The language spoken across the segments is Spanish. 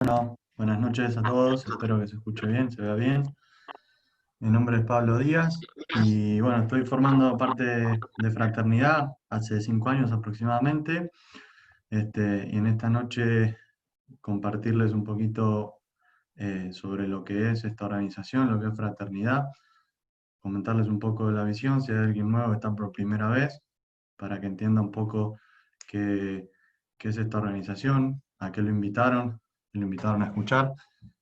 Bueno, buenas noches a todos, espero que se escuche bien, se vea bien. Mi nombre es Pablo Díaz y bueno, estoy formando parte de Fraternidad hace 5 años aproximadamente. Y en esta noche compartirles un poquito sobre lo que es esta organización, lo que es Fraternidad, comentarles un poco de la visión, si hay alguien nuevo que está por primera vez, para que entienda un poco qué, qué es esta organización, a qué lo invitaron a escuchar,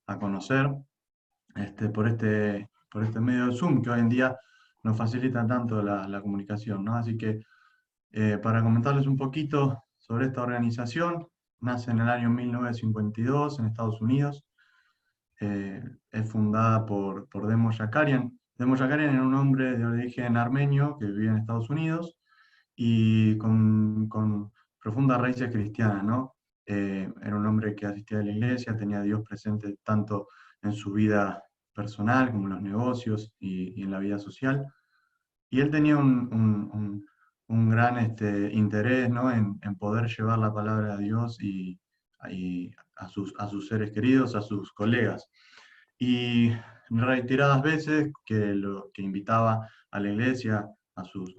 a conocer por este medio de Zoom, que hoy en día nos facilita tanto la comunicación, ¿no? Así que para comentarles un poquito sobre esta organización, nace en el año 1952 en Estados Unidos. Es fundada por Demo Shakarian. Demo Shakarian era un hombre de origen armenio que vivía en Estados Unidos y con profundas raíces cristianas, ¿no? Era un hombre que asistía a la iglesia, tenía a Dios presente tanto en su vida personal como en los negocios y en la vida social. Y él tenía un gran interés, ¿no? En poder llevar la palabra de Dios y a sus seres queridos, a sus colegas. Y reiteradas veces que invitaba a la iglesia a sus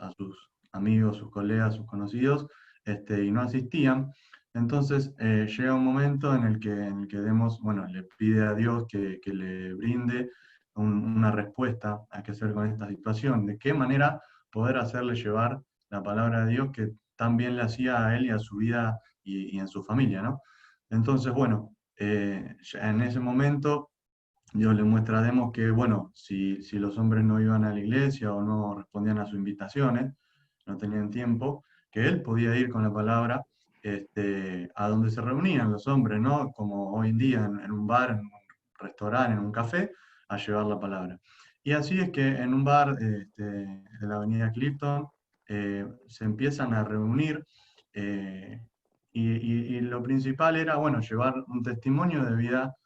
amigos, sus colegas, sus conocidos, y no asistían. Entonces llega un momento en el que Demos, bueno, le pide a Dios que le brinde una respuesta a qué hacer con esta situación, de qué manera poder hacerle llevar la palabra de Dios que tan bien le hacía a él y a su vida y en su familia, ¿no? Entonces, bueno, ya en ese momento Dios le muestra a Demos que, bueno, si los hombres no iban a la iglesia o no respondían a sus invitaciones, no tenían tiempo, que él podía ir con la palabra a donde se reunían los hombres, ¿no? Como hoy en día en un bar, en un restaurante, en un café, a llevar la palabra. Y así es que en un bar de la avenida Clifton se empiezan a reunir y lo principal era, bueno, llevar un testimonio de vida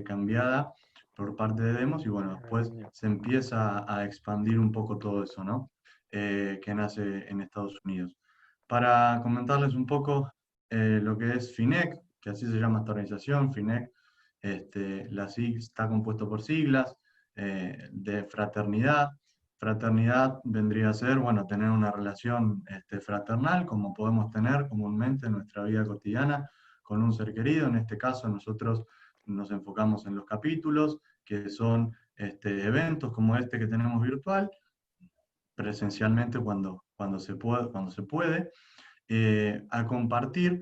cambiada por parte de Demos y bueno, después se empieza a expandir un poco todo eso, ¿no? Que nace en Estados Unidos. Para comentarles un poco lo que es FINEC, que así se llama esta organización, FINEC, está compuesto por siglas de fraternidad. Fraternidad vendría a ser, bueno, tener una relación fraternal, como podemos tener comúnmente en nuestra vida cotidiana con un ser querido. En este caso, nosotros nos enfocamos en los capítulos, que son eventos como este que tenemos virtual, presencialmente cuando se puede, a compartir,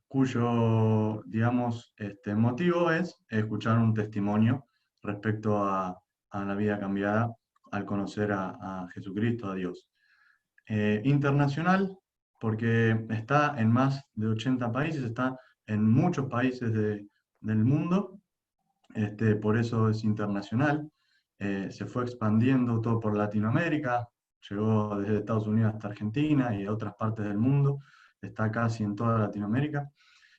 cuyo, digamos, motivo es escuchar un testimonio respecto a la vida cambiada al conocer a Jesucristo, a Dios. Internacional, porque está en más de 80 países, está en muchos países del mundo, por eso es internacional. Se fue expandiendo todo por Latinoamérica, llegó desde Estados Unidos hasta Argentina y otras partes del mundo, está casi en toda Latinoamérica.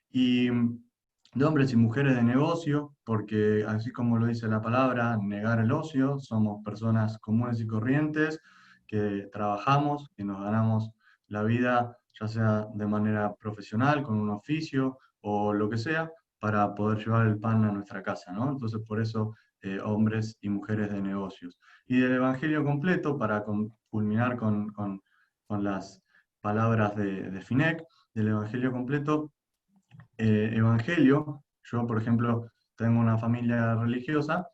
Y de hombres y mujeres de negocio, porque así como lo dice la palabra, negar el ocio, somos personas comunes y corrientes que trabajamos, que nos ganamos la vida, ya sea de manera profesional, con un oficio o lo que sea, para poder llevar el pan a nuestra casa, ¿no? Entonces, por eso, hombres y mujeres de negocios. Y del Evangelio completo, para culminar con las palabras de Finec, del Evangelio completo, evangelio. Yo, por ejemplo, tengo una familia religiosa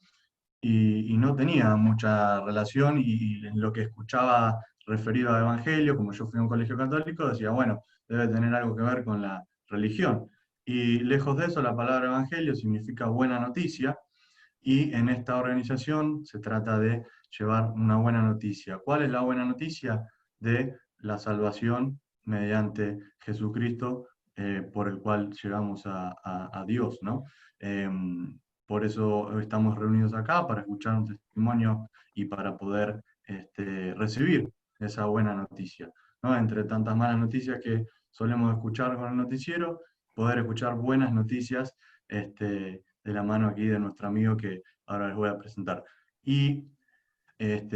y no tenía mucha relación y lo que escuchaba referido al evangelio, como yo fui a un colegio católico, decía, bueno, debe tener algo que ver con la religión. Y lejos de eso, la palabra evangelio significa buena noticia y en esta organización se trata de llevar una buena noticia. ¿Cuál es la buena noticia? De la salvación mediante Jesucristo, por el cual llegamos a Dios, ¿no? Por eso hoy estamos reunidos acá, para escuchar un testimonio y para poder recibir esa buena noticia, ¿no? Entre tantas malas noticias que solemos escuchar con el noticiero, poder escuchar buenas noticias de la mano aquí de nuestro amigo que ahora les voy a presentar. Y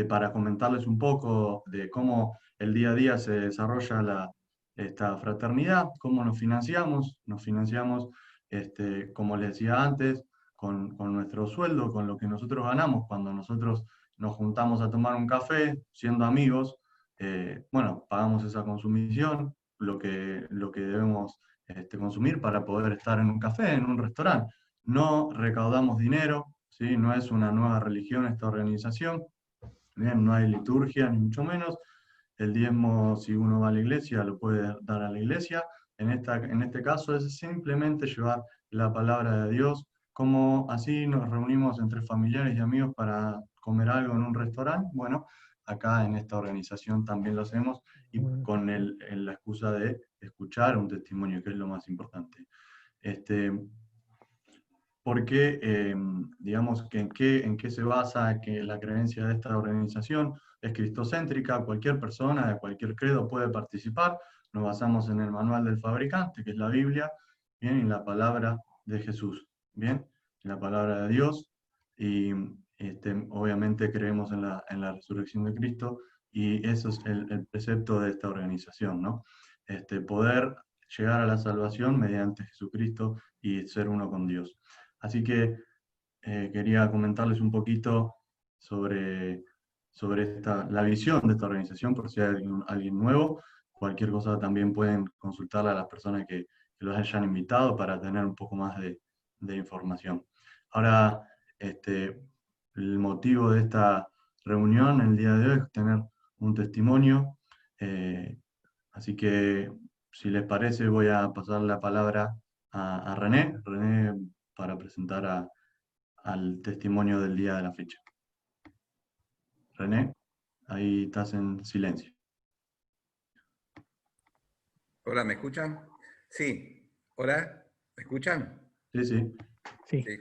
para comentarles un poco de cómo el día a día se desarrolla esta fraternidad, cómo nos financiamos. Nos financiamos como les decía antes, con nuestro sueldo, con lo que nosotros ganamos, cuando nosotros nos juntamos a tomar un café, siendo amigos, bueno, pagamos esa consumición, lo que debemos consumir para poder estar en un café, en un restaurante. No recaudamos dinero, ¿sí? No es una nueva religión esta organización, bien, no hay liturgia, ni mucho menos. El diezmo, si uno va a la iglesia, lo puede dar a la iglesia. En este caso es simplemente llevar la palabra de Dios, como así nos reunimos entre familiares y amigos para comer algo en un restaurante. Bueno, acá en esta organización también lo hacemos y con la excusa de escuchar un testimonio, que es lo más importante. Este, Porque, digamos, que en qué se basa que la creencia de esta organización es cristocéntrica, cualquier persona de cualquier credo puede participar, nos basamos en el manual del fabricante, que es la Biblia, bien, y la palabra de Jesús, bien, la palabra de Dios, y obviamente creemos en la resurrección de Cristo, y eso es el precepto de esta organización, ¿no? Poder llegar a la salvación mediante Jesucristo y ser uno con Dios. Así que quería comentarles un poquito sobre, la visión de esta organización, por si hay alguien nuevo. Cualquier cosa también pueden consultarla a las personas que los hayan invitado para tener un poco más de información. Ahora, el motivo de esta reunión el día de hoy es tener un testimonio. Así que, si les parece, voy a pasar la palabra a René. René, para presentar al testimonio del día de la fecha. René, ahí estás en silencio. Hola, ¿me escuchan? Sí. Hola, ¿me escuchan? Sí, sí. Sí. Sí.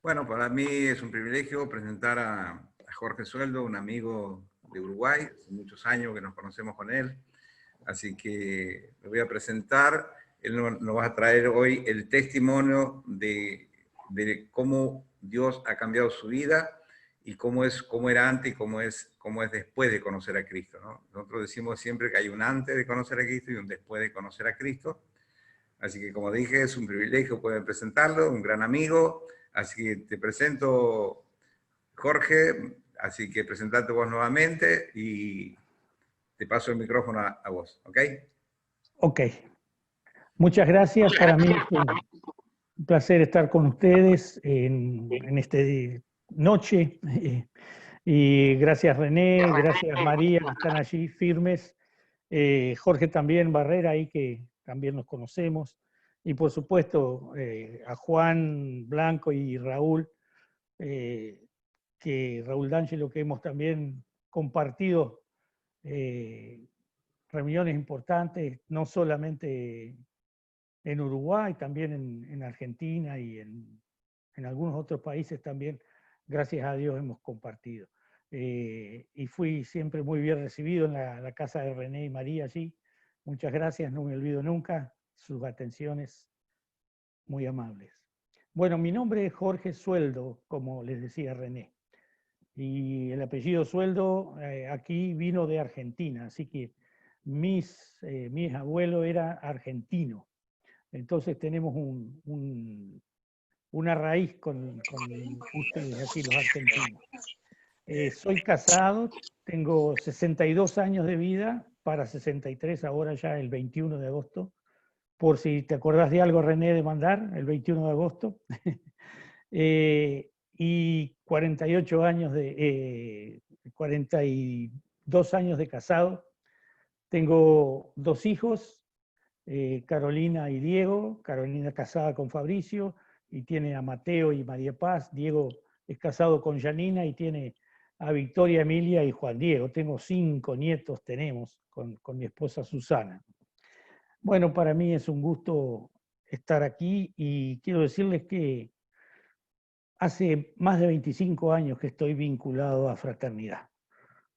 Bueno, para mí es un privilegio presentar a Jorge Sueldo, un amigo de Uruguay, hace muchos años que nos conocemos con él. Así que me voy a presentar. Él nos va a traer hoy el testimonio de cómo Dios ha cambiado su vida y cómo era antes y cómo es después de conocer a Cristo, ¿no? Nosotros decimos siempre que hay un antes de conocer a Cristo y un después de conocer a Cristo. Así que, como dije, es un privilegio poder presentarlo, un gran amigo. Así que te presento, Jorge. Así que presentate vos nuevamente y te paso el micrófono a vos, ¿ok? Ok. Muchas gracias. Para mí es un placer estar con ustedes en esta noche. Y gracias René, gracias María, que están allí firmes. Jorge también, Barrera, ahí que también nos conocemos. Y por supuesto a Juan Blanco y Raúl, que Raúl D'Angelo, que hemos también compartido reuniones importantes, no solamente en Uruguay, también en Argentina y en algunos otros países también, gracias a Dios, hemos compartido. Y fui siempre muy bien recibido en la casa de René y María allí. Muchas gracias, no me olvido nunca sus atenciones muy amables. Bueno, mi nombre es Jorge Sueldo, como les decía René. Y el apellido Sueldo aquí vino de Argentina, así que mi abuelo era argentino. Entonces tenemos una raíz con ustedes aquí, los argentinos. Soy casado, tengo 62 años de vida, para 63 ahora ya el 21 de agosto. Por si te acordás de algo, René, de mandar, el 21 de agosto. Y 42 años de casado. Tengo 2 hijos, Carolina y Diego. Carolina casada con Fabricio y tiene a Mateo y María Paz. Diego es casado con Janina y tiene a Victoria, Emilia y Juan Diego. Tengo 5 nietos, tenemos, con mi esposa Susana. Bueno, para mí es un gusto estar aquí y quiero decirles que hace más de 25 años que estoy vinculado a Fraternidad.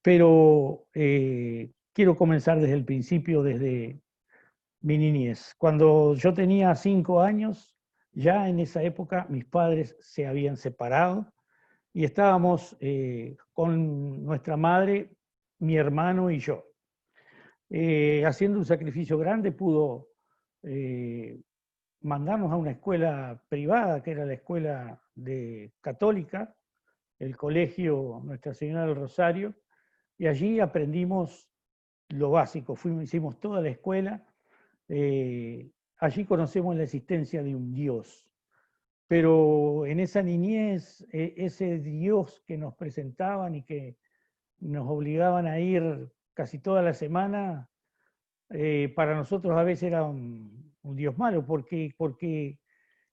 Pero quiero comenzar desde el principio, desde mi niñez. Cuando yo tenía 5 años, ya en esa época mis padres se habían separado y estábamos con nuestra madre, mi hermano y yo. Haciendo un sacrificio grande pudo mandarnos a una escuela privada, que era la escuela católica, el colegio Nuestra Señora del Rosario, y allí aprendimos lo básico, hicimos toda la escuela, allí conocemos la existencia de un Dios, pero en esa niñez, ese Dios que nos presentaban y que nos obligaban a ir casi toda la semana, para nosotros a veces era un Dios malo, porque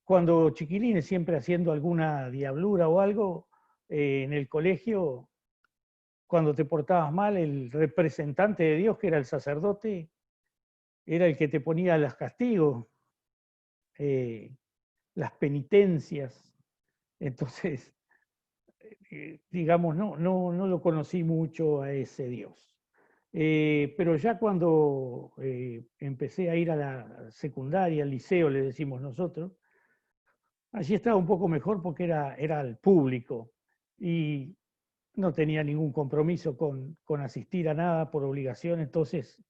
cuando chiquilines, siempre haciendo alguna diablura o algo, en el colegio, cuando te portabas mal, el representante de Dios, que era el sacerdote, era el que te ponía los castigos, las penitencias. Entonces, digamos, no lo conocí mucho a ese Dios. Pero ya cuando empecé a ir a la secundaria, al liceo, le decimos nosotros, allí estaba un poco mejor porque era el público y no tenía ningún compromiso con asistir a nada por obligación, entonces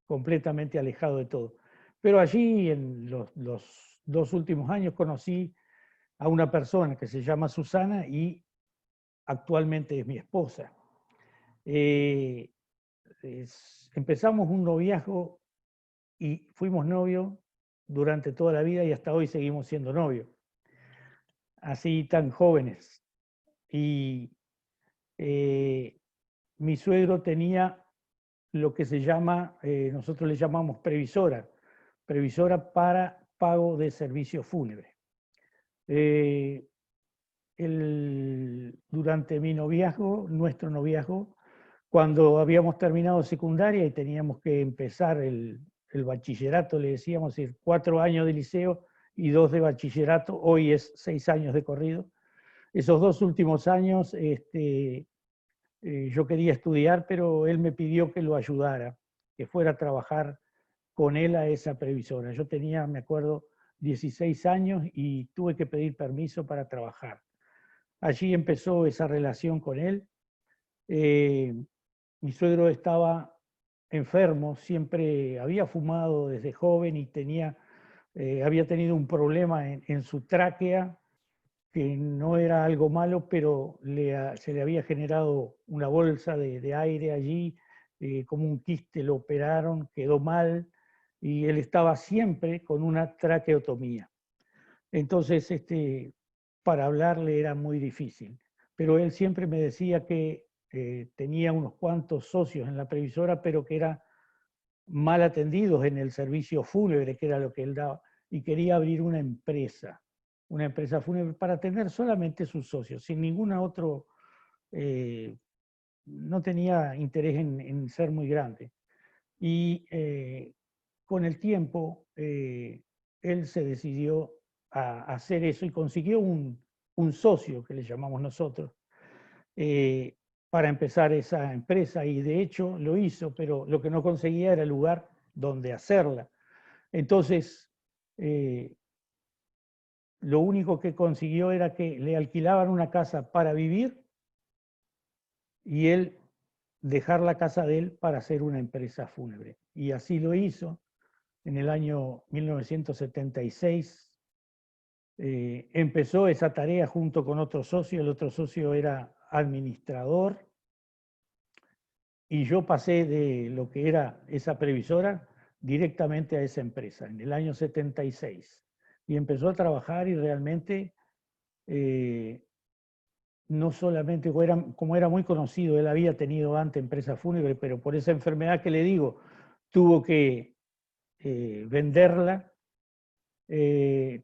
completamente alejado de todo. Pero allí en los 2 últimos años conocí a una persona que se llama Susana y actualmente es mi esposa. Empezamos un noviazgo y fuimos novios durante toda la vida y hasta hoy seguimos siendo novios, así tan jóvenes. Y mi suegro tenía lo que se llama, nosotros le llamamos previsora para pago de servicios fúnebres. Durante mi noviazgo, nuestro noviazgo, cuando habíamos terminado secundaria y teníamos que empezar el bachillerato, le decíamos, 4 años de liceo y 2 de bachillerato, hoy es 6 años de corrido. Esos 2 últimos años yo quería estudiar, pero él me pidió que lo ayudara, que fuera a trabajar con él a esa previsora. Yo tenía, me acuerdo, 16 años y tuve que pedir permiso para trabajar. Allí empezó esa relación con él. Mi suegro estaba enfermo, siempre había fumado desde joven y había tenido un problema en su tráquea, que no era algo malo, pero se le había generado una bolsa de aire allí, como un quiste, lo operaron, quedó mal, y él estaba siempre con una traqueotomía. Entonces, para hablarle era muy difícil, pero él siempre me decía que tenía unos cuantos socios en la previsora, pero que eran mal atendidos en el servicio fúnebre, que era lo que él daba, y quería abrir una empresa fúnebre para atender solamente sus socios, sin ninguna otro, no tenía interés en ser muy grande. Y con el tiempo, él se decidió a hacer eso y consiguió un socio, que le llamamos nosotros, para empezar esa empresa, y de hecho lo hizo, pero lo que no conseguía era el lugar donde hacerla. Entonces, lo único que consiguió era que le alquilaban una casa para vivir y él dejar la casa de él para hacer una empresa fúnebre. Y así lo hizo. En el año 1976 empezó esa tarea junto con otro socio. El otro socio era administrador y yo pasé de lo que era esa previsora directamente a esa empresa en el año 76. Y empezó a trabajar y realmente no solamente, como era muy conocido, él había tenido antes empresa fúnebre, pero por esa enfermedad que le digo, tuvo que venderla.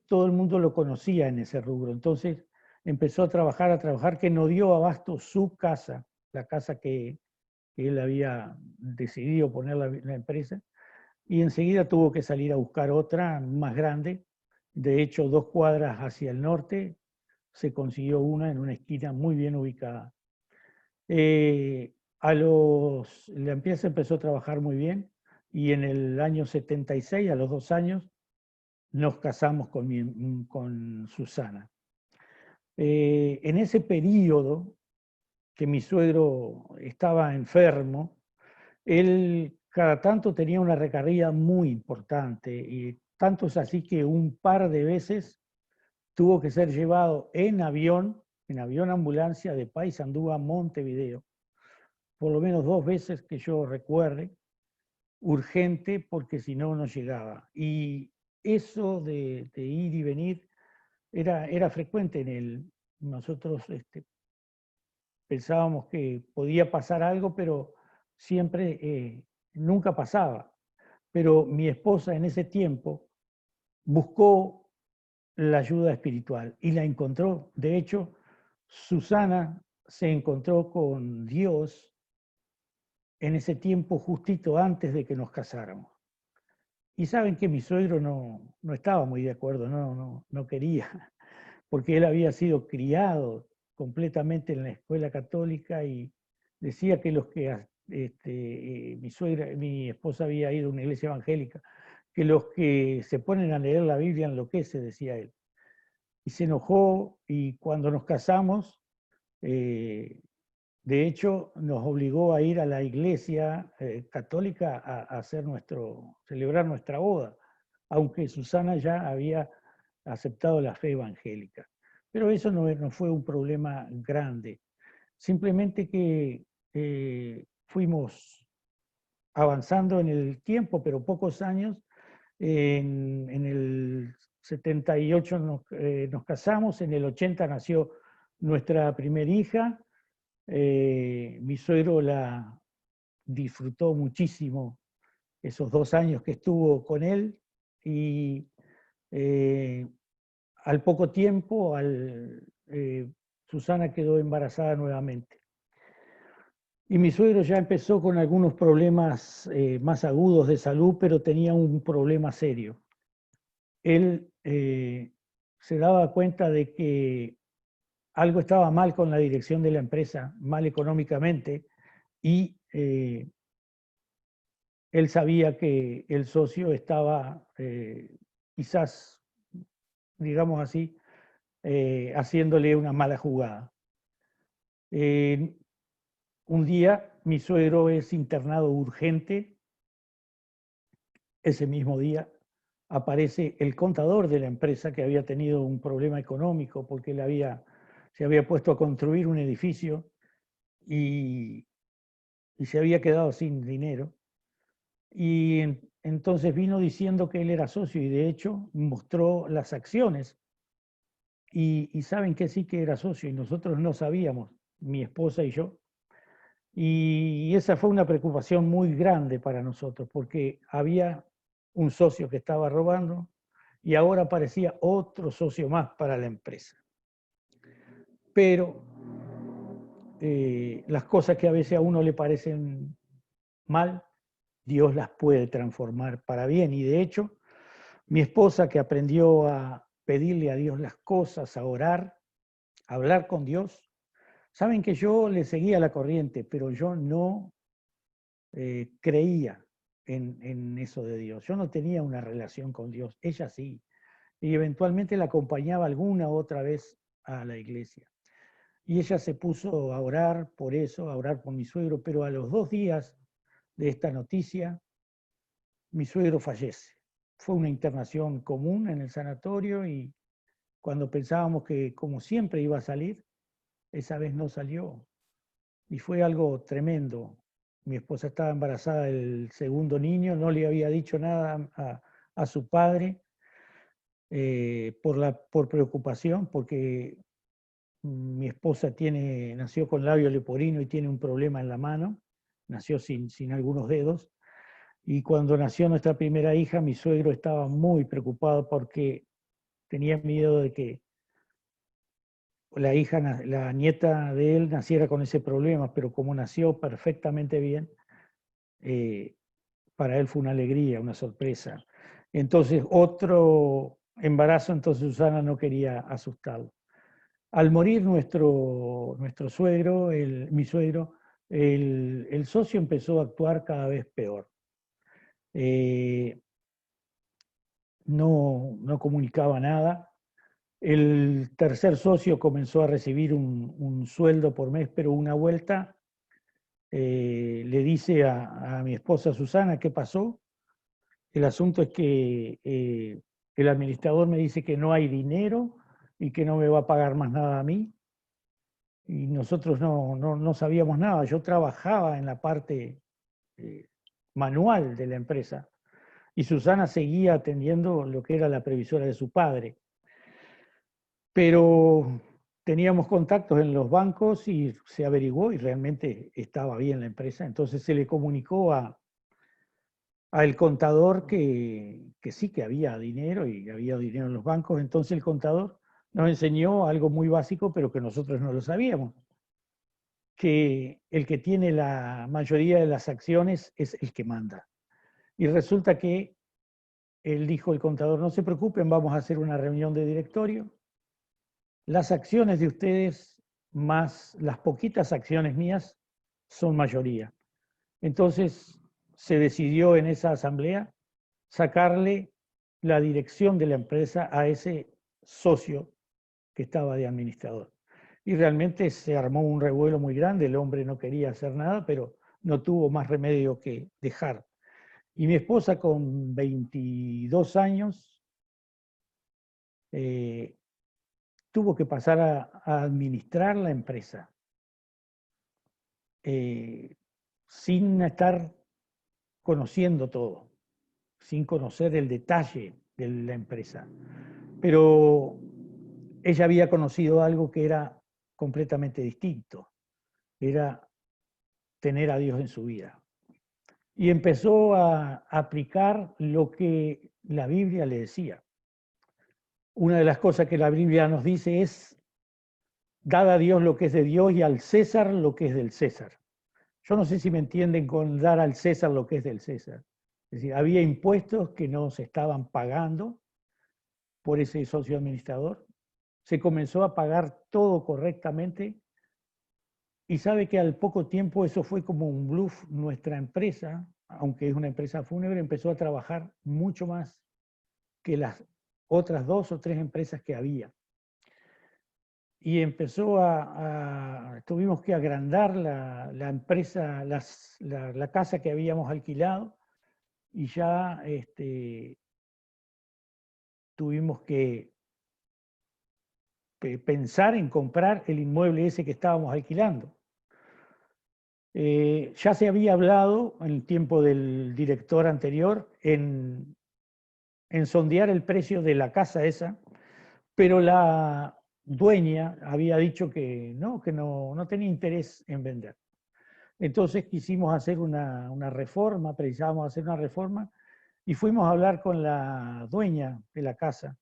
Todo el mundo lo conocía en ese rubro. Entonces empezó a trabajar, que no dio abasto su casa, la casa que él había decidido poner la empresa, y enseguida tuvo que salir a buscar otra más grande. De hecho, 2 cuadras hacia el norte se consiguió una en una esquina muy bien ubicada. La empresa empezó a trabajar muy bien y en el año 76, a los 2 años, nos casamos con Susana. En ese periodo que mi suegro estaba enfermo, él cada tanto tenía una recaída muy importante y tanto es así que un par de veces tuvo que ser llevado en avión ambulancia de Paysandú a Montevideo, por lo menos 2 veces que yo recuerde, urgente, porque si no, no llegaba. Y eso de ir y venir era frecuente en él. Nosotros pensábamos que podía pasar algo, pero siempre, nunca pasaba. Pero mi esposa en ese tiempo buscó la ayuda espiritual y la encontró. De hecho, Susana se encontró con Dios en ese tiempo justito antes de que nos casáramos. Y saben que mi suegro no estaba muy de acuerdo, no quería, porque él había sido criado completamente en la escuela católica y decía que los que mi esposa había ido a una iglesia evangélica, que los que se ponen a leer la Biblia enloquece, decía él. Y se enojó, y cuando nos casamos, de hecho, nos obligó a ir a la iglesia católica a celebrar nuestra boda, aunque Susana ya había aceptado la fe evangélica. Pero eso no fue un problema grande. Simplemente que fuimos avanzando en el tiempo, pero pocos años. En el 78 nos casamos, en el 80 nació nuestra primera hija. Mi suegro la disfrutó muchísimo esos 2 años que estuvo con él, y al poco tiempo Susana quedó embarazada nuevamente. Y mi suegro ya empezó con algunos problemas más agudos de salud, pero tenía un problema serio. Él se daba cuenta de que algo estaba mal con la dirección de la empresa, mal económicamente, y él sabía que el socio estaba quizás, digamos así, haciéndole una mala jugada. Un día mi suegro es internado urgente. Ese mismo día aparece el contador de la empresa, que había tenido un problema económico porque se había puesto a construir un edificio y se había quedado sin dinero. Y entonces vino diciendo que él era socio, y de hecho mostró las acciones. Y saben que sí que era socio, y nosotros no sabíamos, mi esposa y yo. Y esa fue una preocupación muy grande para nosotros, porque había un socio que estaba robando y ahora aparecía otro socio más para la empresa. Pero las cosas que a veces a uno le parecen mal, Dios las puede transformar para bien. Y de hecho, mi esposa, que aprendió a pedirle a Dios las cosas, a orar, a hablar con Dios, saben que yo le seguía la corriente, pero yo no creía en eso de Dios. Yo no tenía una relación con Dios, ella sí. Y eventualmente la acompañaba alguna otra vez a la iglesia. Y ella se puso a orar por eso, a orar por mi suegro, pero a los 2 días de esta noticia, mi suegro fallece. Fue una internación común en el sanatorio, y cuando pensábamos que como siempre iba a salir, esa vez no salió. Y fue algo tremendo. Mi esposa estaba embarazada del segundo niño, no le había dicho nada a su padre por preocupación, porque mi esposa nació con labio leporino y tiene un problema en la mano, nació sin algunos dedos. Y cuando nació nuestra primera hija, mi suegro estaba muy preocupado porque tenía miedo de que la nieta de él naciera con ese problema, pero como nació perfectamente bien, para él fue una alegría, una sorpresa. Entonces, otro embarazo, entonces Susana no quería asustarlo. Al morir nuestro suegro, mi suegro, el socio empezó a actuar cada vez peor. No comunicaba nada. El tercer socio comenzó a recibir un sueldo por mes, pero una vuelta le dice a mi esposa Susana qué pasó. El asunto es que el administrador me dice que no hay dinero y que no me va a pagar más nada a mí. Y nosotros no sabíamos nada. Yo trabajaba en la parte manual de la empresa y Susana seguía atendiendo lo que era la previsora de su padre. Pero teníamos contactos en los bancos y se averiguó y realmente estaba bien la empresa. Entonces se le comunicó al contador que sí, que había dinero y había dinero en los bancos. Entonces el contador nos enseñó algo muy básico, pero que nosotros no lo sabíamos, que el que tiene la mayoría de las acciones es el que manda. Y resulta que él dijo, el contador, no se preocupen, vamos a hacer una reunión de directorio. Las acciones de ustedes más las poquitas acciones mías son mayoría. Entonces se decidió en esa asamblea sacarle la dirección de la empresa a ese socio que estaba de administrador. Y realmente se armó un revuelo muy grande, el hombre no quería hacer nada, pero no tuvo más remedio que dejar. Y mi esposa con 22 años tuvo que pasar a administrar la empresa sin estar conociendo todo, sin conocer el detalle de la empresa. Pero ella había conocido algo que era completamente distinto, era tener a Dios en su vida. Y empezó a aplicar lo que la Biblia le decía. Una de las cosas que la Biblia nos dice es, dad a Dios lo que es de Dios y al César lo que es del César. Yo no sé si me entienden con dar al César lo que es del César. Es decir, había impuestos que no se estaban pagando por ese socio administrador. Se comenzó a pagar todo correctamente y sabe que al poco tiempo eso fue como un bluff. Nuestra empresa, aunque es una empresa fúnebre, empezó a trabajar mucho más que las otras 2 o 3 empresas que había. Y empezó tuvimos que agrandar la empresa, la casa que habíamos alquilado y ya tuvimos que pensar en comprar el inmueble ese que estábamos alquilando. Ya se había hablado en el tiempo del director anterior en sondear el precio de la casa esa, pero la dueña había dicho que no tenía interés en vender. Entonces quisimos hacer una reforma, precisábamos hacer una reforma y fuimos a hablar con la dueña de la casa.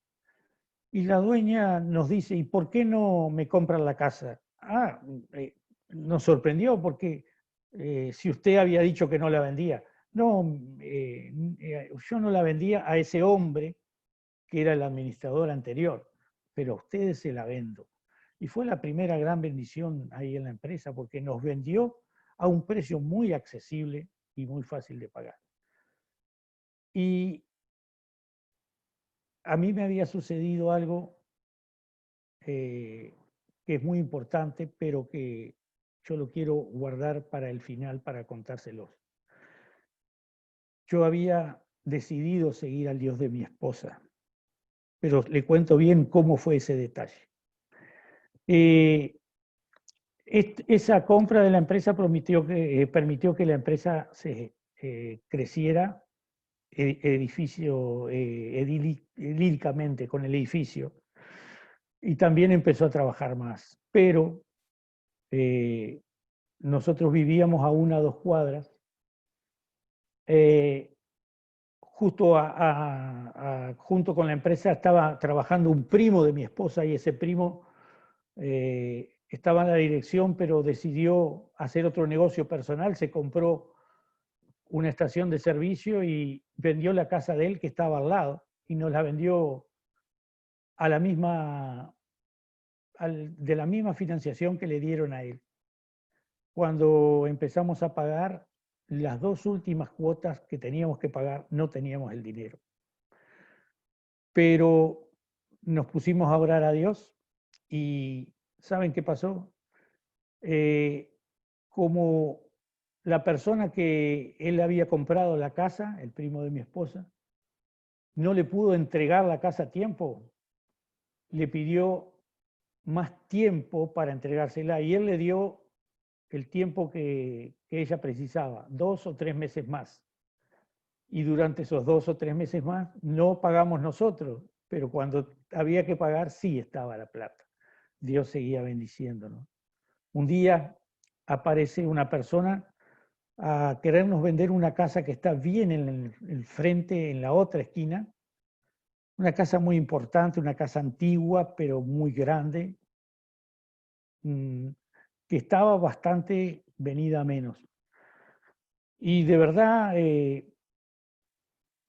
Y la dueña nos dice, ¿y por qué no me compran la casa? Nos sorprendió porque si usted había dicho que no la vendía. No, yo no la vendía a ese hombre que era el administrador anterior, pero a ustedes se la vendo. Y fue la primera gran bendición ahí en la empresa porque nos vendió a un precio muy accesible y muy fácil de pagar. Y a mí me había sucedido algo que es muy importante, pero que yo lo quiero guardar para el final para contárselos. Yo había decidido seguir al Dios de mi esposa, pero le cuento bien cómo fue ese detalle. Esa compra de la empresa permitió que la empresa se creciera edílicamente con el edificio y también empezó a trabajar más. Pero nosotros vivíamos a 1 o 2 cuadras. Junto con la empresa estaba trabajando un primo de mi esposa y ese primo estaba en la dirección, pero decidió hacer otro negocio personal, se compró una estación de servicio y vendió la casa de él que estaba al lado y nos la vendió a la misma, de la misma financiación que le dieron a él. Cuando empezamos a pagar las 2 últimas cuotas que teníamos que pagar, no teníamos el dinero. Pero nos pusimos a orar a Dios y ¿saben qué pasó? Como la persona que él había comprado la casa, el primo de mi esposa, no le pudo entregar la casa a tiempo, le pidió más tiempo para entregársela y él le dio el tiempo que ella precisaba, 2 o 3 meses más. Y durante esos 2 o 3 meses más no pagamos nosotros, pero cuando había que pagar sí estaba la plata. Dios seguía bendiciéndonos. Un día aparece una persona a querernos vender una casa que está bien en el frente, en la otra esquina. Una casa muy importante, una casa antigua, pero muy grande, que estaba bastante venida a menos. Y de verdad, en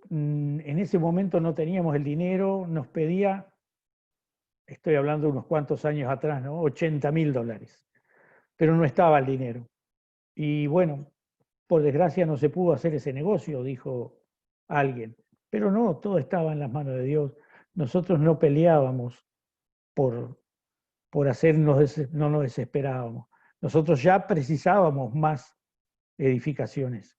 ese momento no teníamos el dinero, nos pedía, estoy hablando de unos cuantos años atrás, ¿no? $80.000, pero no estaba el dinero. Y bueno, por desgracia no se pudo hacer ese negocio, dijo alguien. Pero no, todo estaba en las manos de Dios. Nosotros no peleábamos por hacernos, no nos desesperábamos. Nosotros ya precisábamos más edificaciones.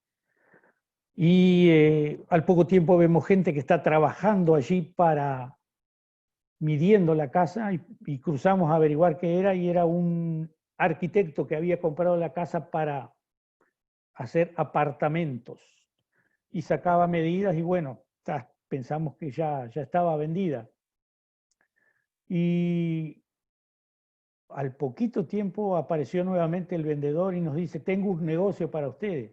Y al poco tiempo vemos gente que está trabajando allí midiendo la casa y cruzamos a averiguar qué era y era un arquitecto que había comprado la casa para hacer apartamentos y sacaba medidas y bueno, pensamos que ya estaba vendida. Y al poquito tiempo apareció nuevamente el vendedor y nos dice, tengo un negocio para ustedes.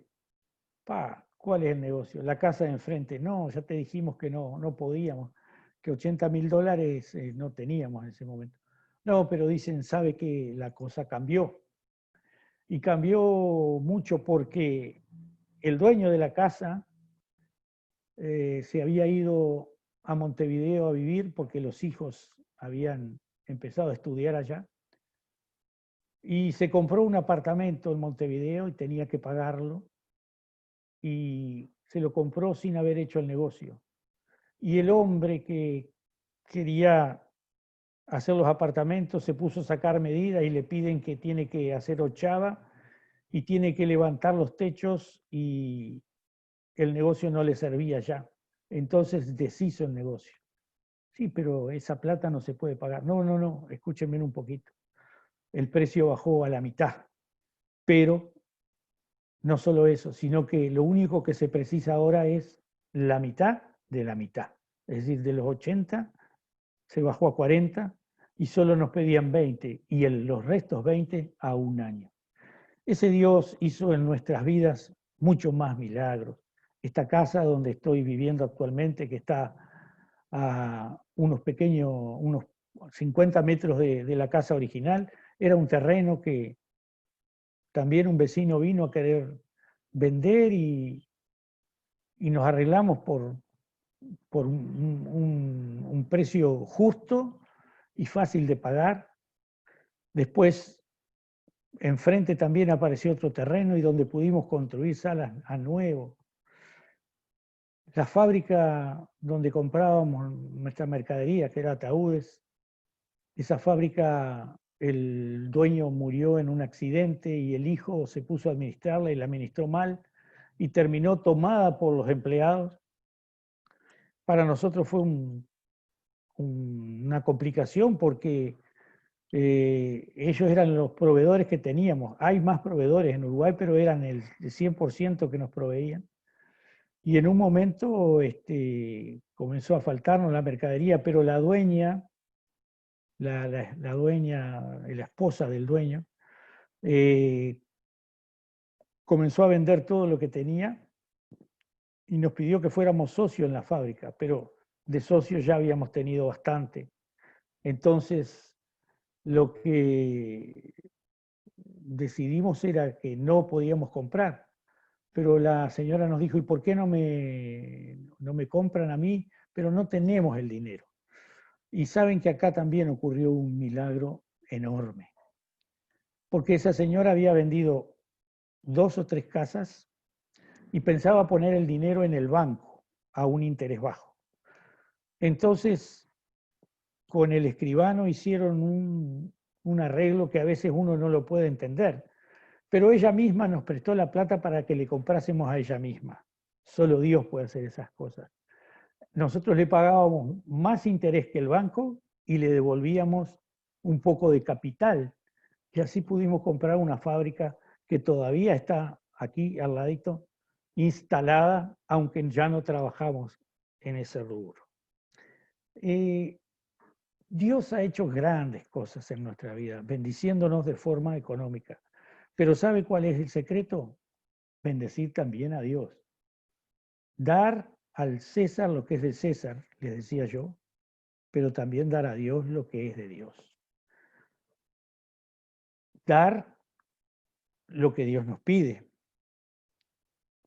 ¿Cuál es el negocio? La casa de enfrente. No, ya te dijimos que no podíamos, que $80.000 no teníamos en ese momento. No, pero dicen, sabe que la cosa cambió. Y cambió mucho porque el dueño de la casa se había ido a Montevideo a vivir porque los hijos habían empezado a estudiar allá. Y se compró un apartamento en Montevideo y tenía que pagarlo. Y se lo compró sin haber hecho el negocio. Y el hombre que quería hacer los apartamentos se puso a sacar medidas y le piden que tiene que hacer ochava y tiene que levantar los techos y el negocio no le servía ya. Entonces deshizo el negocio. Sí, pero esa plata no se puede pagar. No, escúchenme un poquito. El precio bajó a la mitad, pero no solo eso, sino que lo único que se precisa ahora es la mitad de la mitad. Es decir, de los 80 se bajó a 40 y solo nos pedían 20 y los restos 20 a un año. Ese Dios hizo en nuestras vidas muchos más milagros. Esta casa donde estoy viviendo actualmente, que está a unos 50 metros de la casa original, era un terreno que también un vecino vino a querer vender y nos arreglamos por un precio justo y fácil de pagar. Después, enfrente también apareció otro terreno y donde pudimos construir salas a nuevo. La fábrica donde comprábamos nuestra mercadería, que era ataúdes, esa fábrica, el dueño murió en un accidente y el hijo se puso a administrarla y la administró mal y terminó tomada por los empleados. Para nosotros fue una complicación porque ellos eran los proveedores que teníamos. Hay más proveedores en Uruguay, pero eran el 100% que nos proveían. Y en un momento comenzó a faltarnos la mercadería, pero la dueña, la dueña, la esposa del dueño, comenzó a vender todo lo que tenía y nos pidió que fuéramos socios en la fábrica, pero de socios ya habíamos tenido bastante. Entonces, lo que decidimos era que no podíamos comprar, pero la señora nos dijo, ¿y por qué no me compran a mí? Pero no tenemos el dinero. Y saben que acá también ocurrió un milagro enorme, porque esa señora había vendido 2 o 3 casas y pensaba poner el dinero en el banco a un interés bajo. Entonces, con el escribano hicieron un arreglo que a veces uno no lo puede entender, pero ella misma nos prestó la plata para que le comprásemos a ella misma. Solo Dios puede hacer esas cosas. nosotros le pagábamos más interés que el banco y le devolvíamos un poco de capital. Y así pudimos comprar una fábrica que todavía está aquí al ladito, instalada, aunque ya no trabajamos en ese rubro. Dios ha hecho grandes cosas en nuestra vida, bendiciéndonos de forma económica. Pero ¿sabe cuál es el secreto? Bendecir también a Dios. Dar al César lo que es de César, les decía yo, pero también dar a Dios lo que es de Dios. Dar lo que Dios nos pide.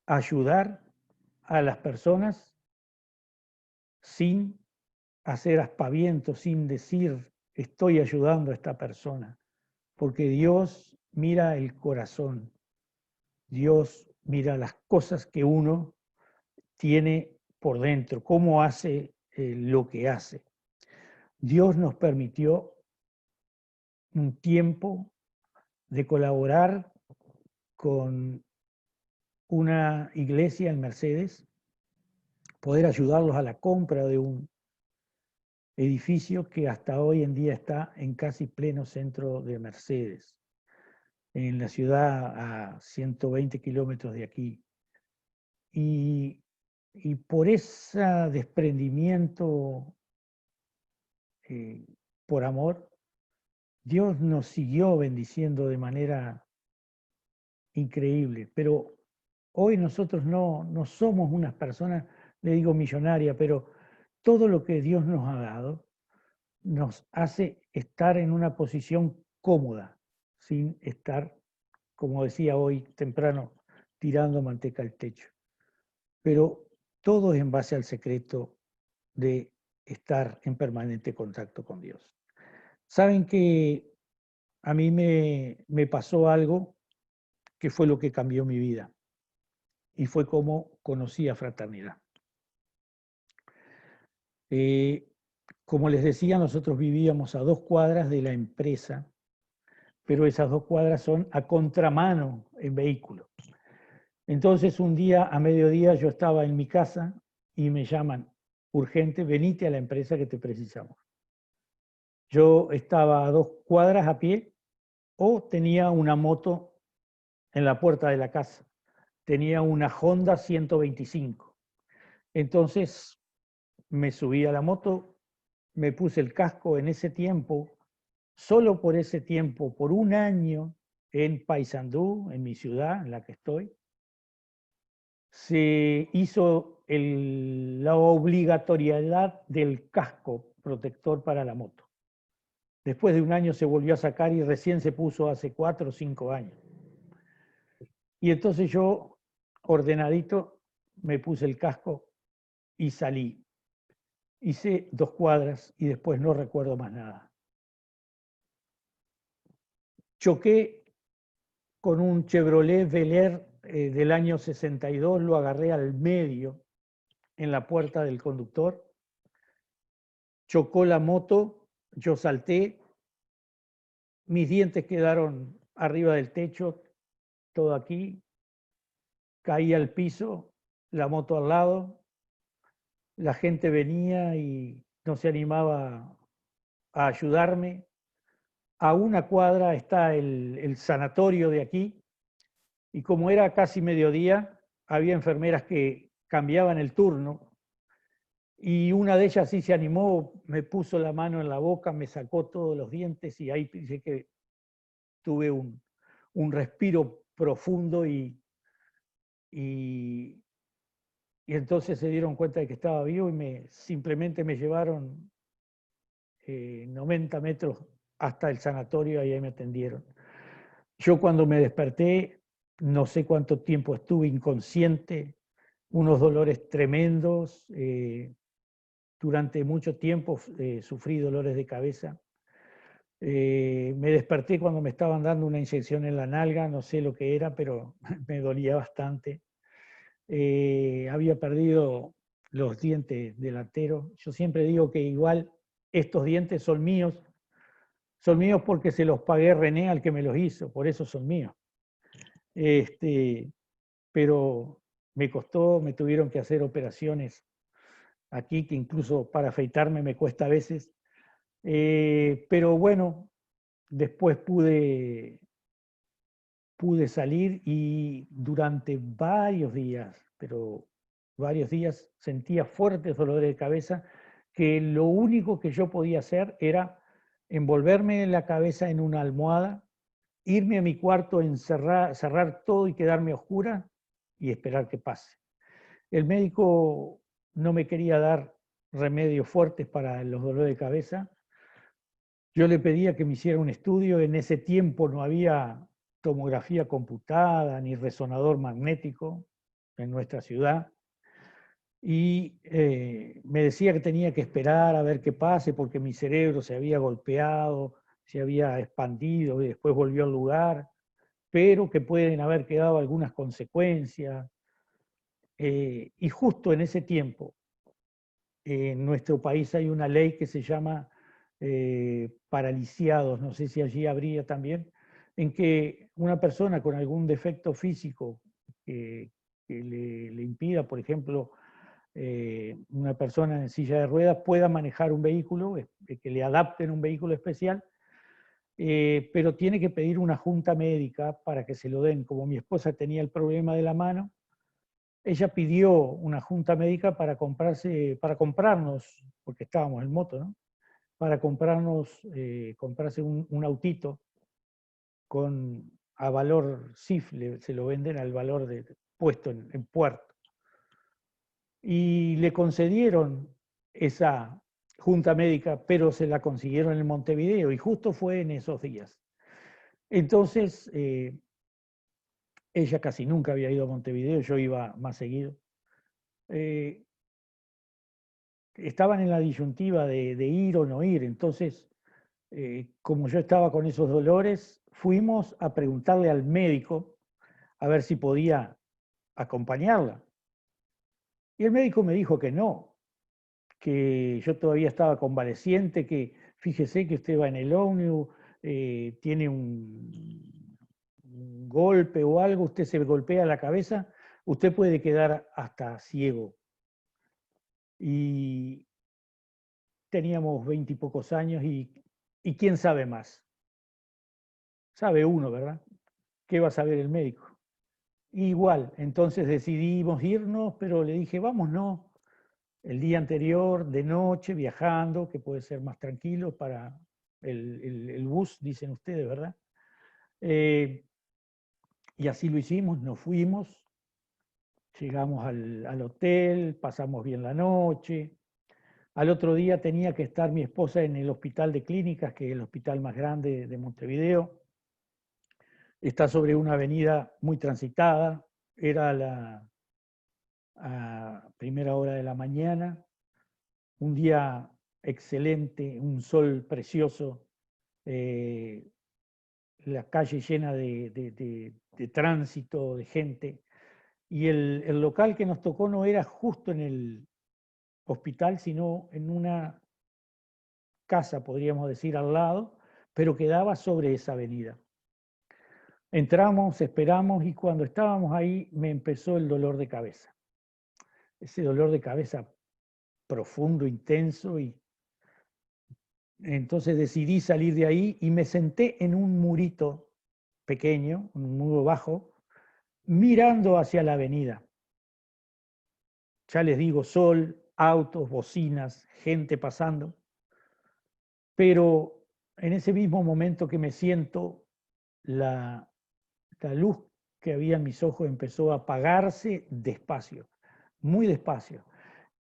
Ayudar a las personas sin hacer aspavientos, sin decir estoy ayudando a esta persona, porque Dios mira el corazón, Dios mira las cosas que uno tiene por dentro, cómo hace lo que hace. Dios nos permitió un tiempo de colaborar con una iglesia en Mercedes, poder ayudarlos a la compra de un edificio que hasta hoy en día está en casi pleno centro de Mercedes, en la ciudad a 120 kilómetros de aquí. Y por ese desprendimiento por amor, Dios nos siguió bendiciendo de manera increíble. Pero hoy nosotros no somos unas personas, le digo millonaria, pero todo lo que Dios nos ha dado nos hace estar en una posición cómoda, sin estar, como decía hoy temprano, tirando manteca al techo. Pero todo es en base al secreto de estar en permanente contacto con Dios. Saben que a mí me pasó algo que fue lo que cambió mi vida, y fue como conocí a Fraternidad. Como les decía, nosotros vivíamos a 2 cuadras de la empresa, pero esas 2 cuadras son a contramano en vehículo. Entonces un día a mediodía yo estaba en mi casa y me llaman, urgente, venite a la empresa que te precisamos. Yo estaba a 2 cuadras a pie o tenía una moto en la puerta de la casa. Tenía una Honda 125. Entonces me subí a la moto, me puse el casco en ese tiempo, solo por ese tiempo, por un año en Paysandú, en mi ciudad, en la que estoy, se hizo la obligatoriedad del casco protector para la moto. Después de un año se volvió a sacar y recién se puso hace 4 o 5 años. Y entonces yo, ordenadito, me puse el casco y salí. Hice 2 cuadras y después no recuerdo más nada. Choqué con un Chevrolet Bel Air del año 62, lo agarré al medio en la puerta del conductor. Chocó la moto, yo salté, mis dientes quedaron arriba del techo, todo aquí, caí al piso, la moto al lado, la gente venía y no se animaba a ayudarme. A una cuadra está el sanatorio de aquí, y como era casi mediodía, había enfermeras que cambiaban el turno, y una de ellas sí se animó, me puso la mano en la boca, me sacó todos los dientes, y ahí dice que tuve un respiro profundo y entonces se dieron cuenta de que estaba vivo y simplemente me llevaron 90 metros hasta el sanatorio y ahí me atendieron. Yo cuando me desperté, no sé cuánto tiempo estuve inconsciente, unos dolores tremendos, durante mucho tiempo sufrí dolores de cabeza. Me desperté cuando me estaban dando una inyección en la nalga, no sé lo que era, pero me dolía bastante. Había perdido los dientes delanteros. Yo siempre digo que igual estos dientes son míos porque se los pagué René al que me los hizo, por eso son míos. Pero me costó, me tuvieron que hacer operaciones aquí, que incluso para afeitarme me cuesta a veces. Pero bueno, después pude salir y durante varios días, pero varios días, sentía fuertes dolores de cabeza, que lo único que yo podía hacer era envolverme la cabeza en una almohada, irme a mi cuarto, cerrar todo y quedarme a oscuras y esperar que pase. El médico no me quería dar remedios fuertes para los dolores de cabeza. Yo le pedía que me hiciera un estudio. En ese tiempo no había tomografía computada ni resonador magnético en nuestra ciudad. Y me decía que tenía que esperar a ver qué pase porque mi cerebro se había golpeado, se había expandido y después volvió al lugar, pero que pueden haber quedado algunas consecuencias. Y justo en ese tiempo, en nuestro país hay una ley que se llama paralisiados, no sé si allí habría también, en que una persona con algún defecto físico que le impida, por ejemplo, una persona en silla de ruedas pueda manejar un vehículo, que le adapten un vehículo especial, pero tiene que pedir una junta médica para que se lo den. Como mi esposa tenía el problema de la mano, ella pidió una junta médica para comprarnos, porque estábamos en moto, ¿no? Para comprarse un autito a valor CIF, se lo venden al valor puesto en puerto. Y le concedieron esa junta médica, pero se la consiguieron en Montevideo y justo fue en esos días. Entonces, ella casi nunca había ido a Montevideo, yo iba más seguido. Estaban en la disyuntiva de ir o no ir. Entonces, como yo estaba con esos dolores, fuimos a preguntarle al médico a ver si podía acompañarla. Y el médico me dijo que no, que yo todavía estaba convaleciente, que fíjese que usted va en el ómnibus, tiene un golpe o algo, usted se golpea la cabeza, usted puede quedar hasta ciego. Y teníamos 20 y pocos años y quién sabe más. Sabe uno, ¿verdad? ¿Qué va a saber el médico? Igual, entonces decidimos irnos, pero le dije, vámonos el día anterior, de noche, viajando, que puede ser más tranquilo para el bus, dicen ustedes, ¿verdad? Y así lo hicimos, nos fuimos, llegamos al hotel, pasamos bien la noche. Al otro día tenía que estar mi esposa en el hospital de clínicas, que es el hospital más grande de Montevideo. Está sobre una avenida muy transitada, era a primera hora de la mañana, un día excelente, un sol precioso, la calle llena de tránsito, de gente, y el local que nos tocó no era justo en el hospital, sino en una casa, podríamos decir, al lado, pero quedaba sobre esa avenida. Entramos, esperamos y cuando estábamos ahí me empezó el dolor de cabeza. Ese dolor de cabeza profundo, intenso, y entonces decidí salir de ahí y me senté en un murito pequeño, un muro bajo, mirando hacia la avenida. Ya les digo, sol, autos, bocinas, gente pasando. Pero en ese mismo momento que me siento, la luz que había en mis ojos empezó a apagarse despacio, muy despacio.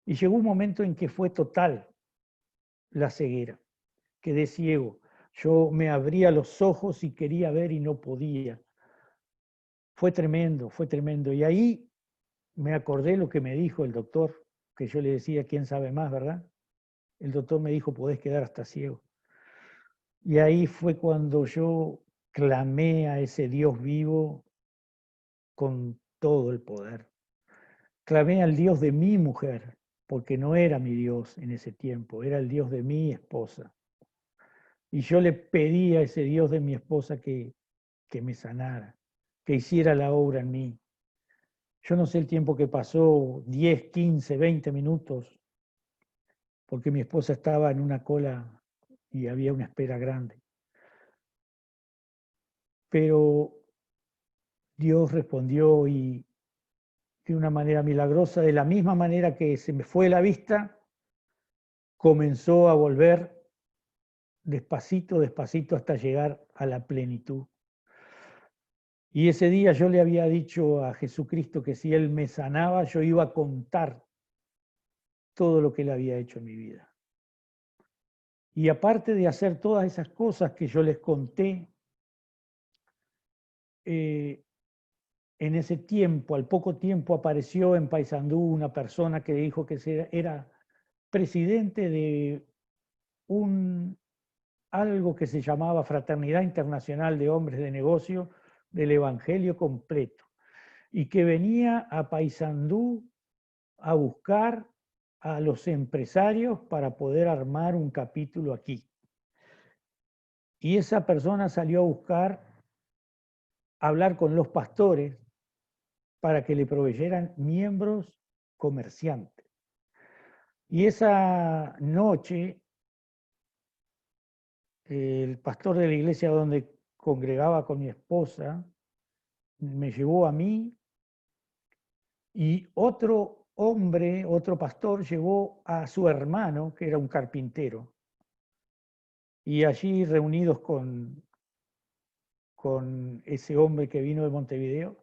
Y llegó un momento en que fue total la ceguera. Quedé ciego. Yo me abría los ojos y quería ver y no podía. Fue tremendo, fue tremendo. Y ahí me acordé lo que me dijo el doctor, que yo le decía, ¿quién sabe más, verdad? El doctor me dijo, podés quedar hasta ciego. Y ahí fue cuando yo clamé a ese Dios vivo con todo el poder. Clamé al Dios de mi mujer, porque no era mi Dios en ese tiempo, era el Dios de mi esposa. Y yo le pedí a ese Dios de mi esposa que me sanara, que hiciera la obra en mí. Yo no sé el tiempo que pasó, 10, 15, 20 minutos, porque mi esposa estaba en una cola y había una espera grande. Pero Dios respondió y de una manera milagrosa, de la misma manera que se me fue la vista, comenzó a volver despacito, despacito hasta llegar a la plenitud. Y ese día yo le había dicho a Jesucristo que si Él me sanaba, yo iba a contar todo lo que Él había hecho en mi vida. Y aparte de hacer todas esas cosas que yo les conté, en ese tiempo, al poco tiempo, apareció en Paysandú una persona que dijo que era presidente de algo que se llamaba Fraternidad Internacional de Hombres de Negocio del Evangelio Completo, y que venía a Paysandú a buscar a los empresarios para poder armar un capítulo aquí. Y esa persona salió a buscar, hablar con los pastores para que le proveyeran miembros comerciantes. Y esa noche, el pastor de la iglesia donde congregaba con mi esposa me llevó a mí, y otro hombre, otro pastor, llevó a su hermano, que era un carpintero. Y allí, reunidos con ese hombre que vino de Montevideo,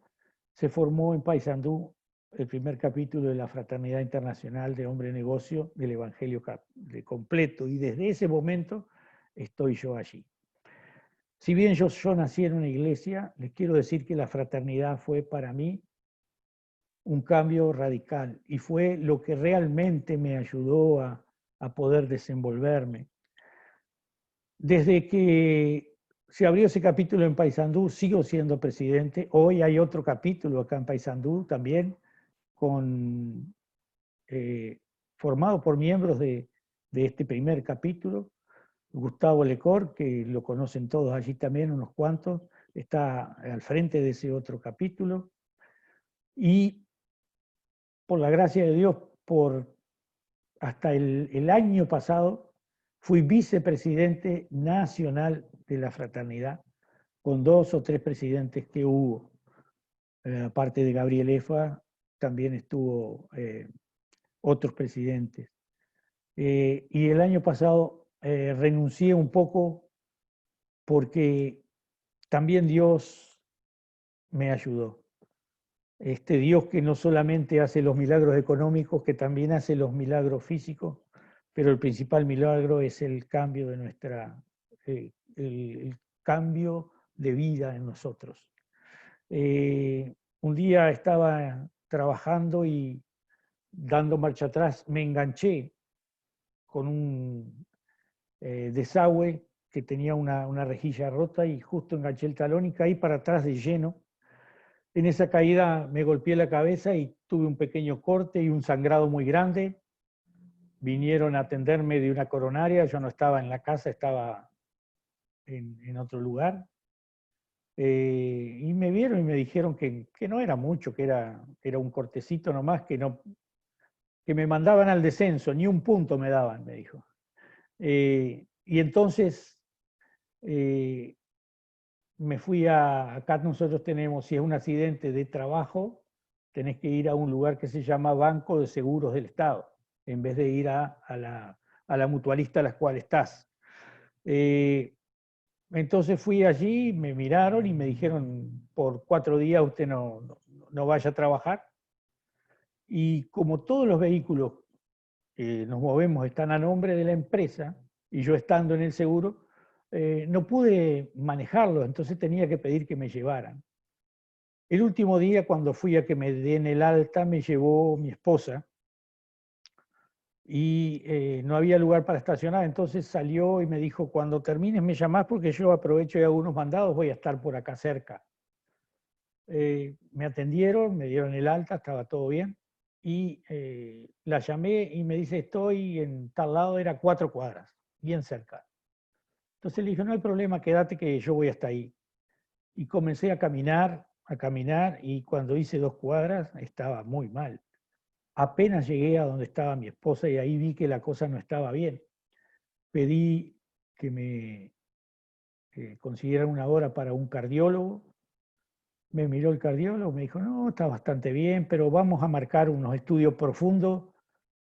se formó en Paysandú el primer capítulo de la Fraternidad Internacional de Hombre de Negocio del Evangelio Completo. Y desde ese momento estoy yo allí. Si bien yo nací en una iglesia, les quiero decir que la fraternidad fue para mí un cambio radical y fue lo que realmente me ayudó a poder desenvolverme. Desde que se abrió ese capítulo en Paysandú, sigo siendo presidente. Hoy hay otro capítulo acá en Paysandú también, formado por miembros de este primer capítulo. Gustavo Lecor, que lo conocen todos allí también, unos cuantos, está al frente de ese otro capítulo. Y por la gracia de Dios, hasta el año pasado, fui vicepresidente nacional de la fraternidad, con 2 o 3 presidentes que hubo. Aparte de Gabriel Efa, también estuvo otros presidentes. Y el año pasado renuncié un poco porque también Dios me ayudó. Este Dios que no solamente hace los milagros económicos, que también hace los milagros físicos, pero el principal milagro es el cambio de el cambio de vida en nosotros. Un día estaba trabajando y dando marcha atrás, me enganché con un desagüe que tenía una rejilla rota y justo enganché el talón y caí para atrás de lleno. En esa caída me golpeé la cabeza y tuve un pequeño corte y un sangrado muy grande. Vinieron a atenderme de una coronaria, yo no estaba en la casa, estaba en otro lugar. Y me vieron y me dijeron que no era mucho, que era un cortecito nomás, que me mandaban al descenso, ni un punto me daban, me dijo. Y entonces me fui acá nosotros tenemos, si es un accidente de trabajo, tenés que ir a un lugar que se llama Banco de Seguros del Estado, en vez de ir a la mutualista a la cual estás. Entonces fui allí, me miraron y me dijeron, por 4 días usted no vaya a trabajar. Y como todos los vehículos que nos movemos están a nombre de la empresa, y yo estando en el seguro, no pude manejarlo, entonces tenía que pedir que me llevaran. El último día, cuando fui a que me den el alta, me llevó mi esposa y no había lugar para estacionar, entonces salió y me dijo, cuando termines me llamás porque yo aprovecho y hago unos mandados, voy a estar por acá cerca. Me atendieron, me dieron el alta, estaba todo bien, y la llamé y me dice, estoy en tal lado, era 4 cuadras, bien cerca. Entonces le dije, no hay problema, quédate que yo voy hasta ahí. Y comencé a caminar, y cuando hice 2 cuadras estaba muy mal. apenas llegué a donde estaba mi esposa y ahí vi que la cosa no estaba bien. Pedí que me consiguieran una hora para un cardiólogo. Me miró el cardiólogo, me dijo, no, está bastante bien, pero vamos a marcar unos estudios profundos